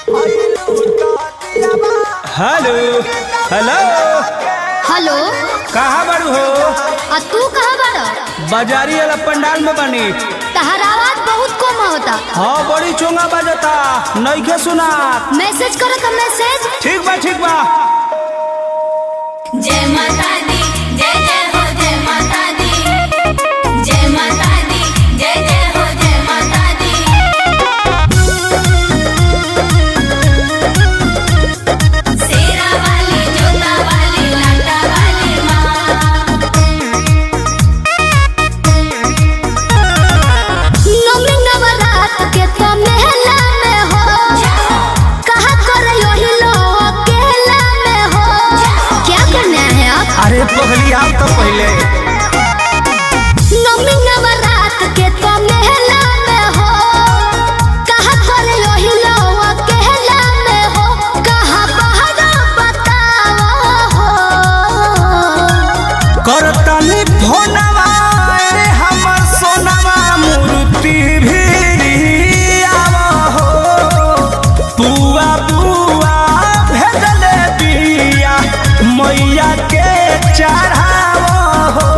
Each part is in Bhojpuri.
Hello hello hello. कहाँ बारू हो? आ तू कहाँ बाड़ा? बाजारी वाला पंडाल में बनी। तहर आवाज बहुत कम होता। हाँ बड़ी चोंगा बजता, नइखे सुना। मैसेज करो का मैसेज। ठीक बा ठीक बा। जय माता दी जय जय हो जय माता दी, जय माता दी जय जय हो जय माता दी। शेरा वाली जोता वाली लाटा वाली माँ। नवमी नवरात के तो मेला में हो, कहाँ कर योही लोग अकेला में हो। क्या करना है आप? अरे पगली आप तो पहले। नवमी नवरात के तो मेला में हो, कहाँ कर योही लोग अकेला में हो। कहाँ बाहर बताओ हो। करतनी फोनवा रे हमर सोनवा, मूर्ति भी आवा हो। बुआ बुआ भेजले बिया, मैया के चढ़ावा हो।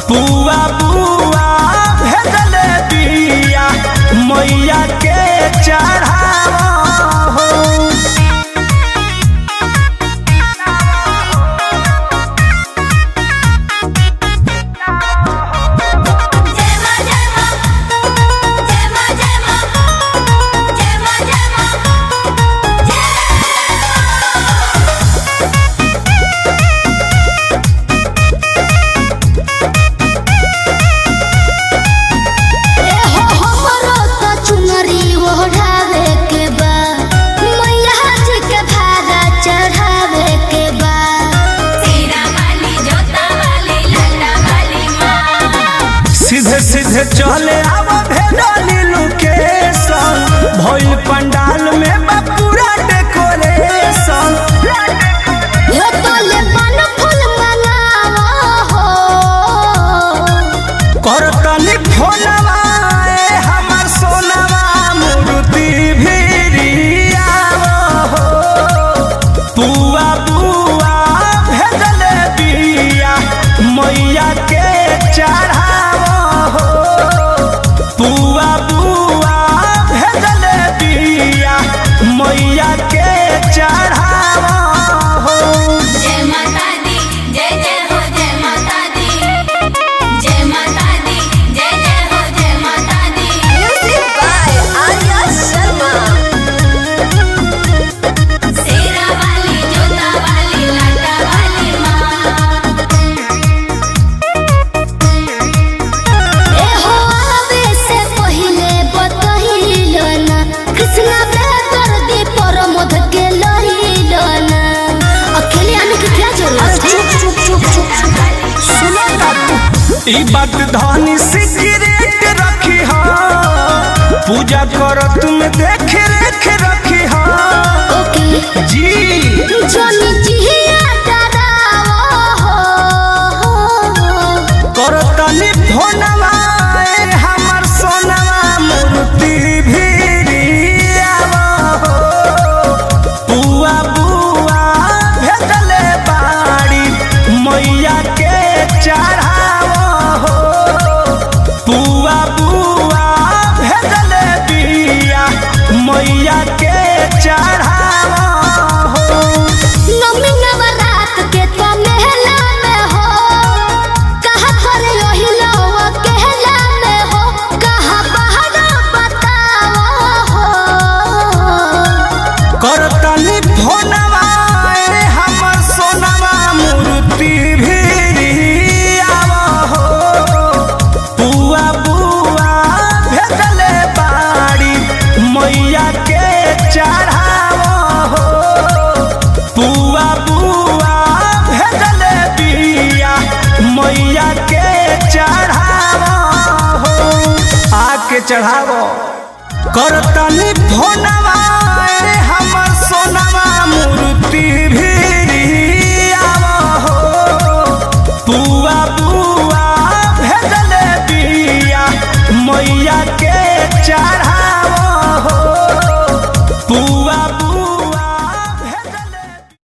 बुआ बुआ भेजले बिया, मैया के चढ़ावा हो। जय माँ जय माँ जय माँ जय माँ जय माँ जय माँ जय। ए हो हमरो तो चुनरी ओढ़ावे के बा, मैया जी के भारा चढ़ावे के बा। शेरा वाली जोता वाली लाटा वाली माँ। सीधे सीधे चले आवा भेडाली लोकेशन, भइल पंडाल में बा पूरा डेकोरेशन। हे तोले बन फूल मंगावा हो। करतनी फोनवा ए हमर सोनवा, मूर्ति भी आवा हो। बुआ बुआ भेजले बिया, मैया के चढ़ावा हो। बुआ बुआ भेजले बिया, मैया के चढ़ावा हो। जय माता दी जय जय हो जय माता दी, जय माता दी जय जय हो जय माता दी। Music by Arya Sharma. Sherawali जोता वाली लाटा वाली माँ। ए हो आवे से पहिले बतहिलो ना, कृष्णा बेकर दी परमोध के लहिलो ना। अकेले आने की क्या जरूरत है? ई बात धनी सिगरेट रखी हा, पूजा करत में देख रेख रखी हा। ओके जी जोनी जिया डराओ हो। करतनी फोनवा ए हमर सोनवा, मूर्ति भी आवा हो। बुआ बुआ भेजले बाड़ी, मैया के चढ़ावा हो। बुआ बुआ भेजले बिया, मैया के चढ़ावा हो। नवमी नवरात के तो मेला में हो, कहाँ कर योही लोग अकेला में हो। कहाँ बाहर बताओ हो। करतनी फोनवा ए हमर सोनवा, मूर्ति भी आवा हो। बुआ बुआ भेजले बाड़ी, मैया के चढ़ावा हो। बुआ बुआ भेजले बिया, मैया के चढ़ावा हो। आके चढ़ावो। करतनी फोनवा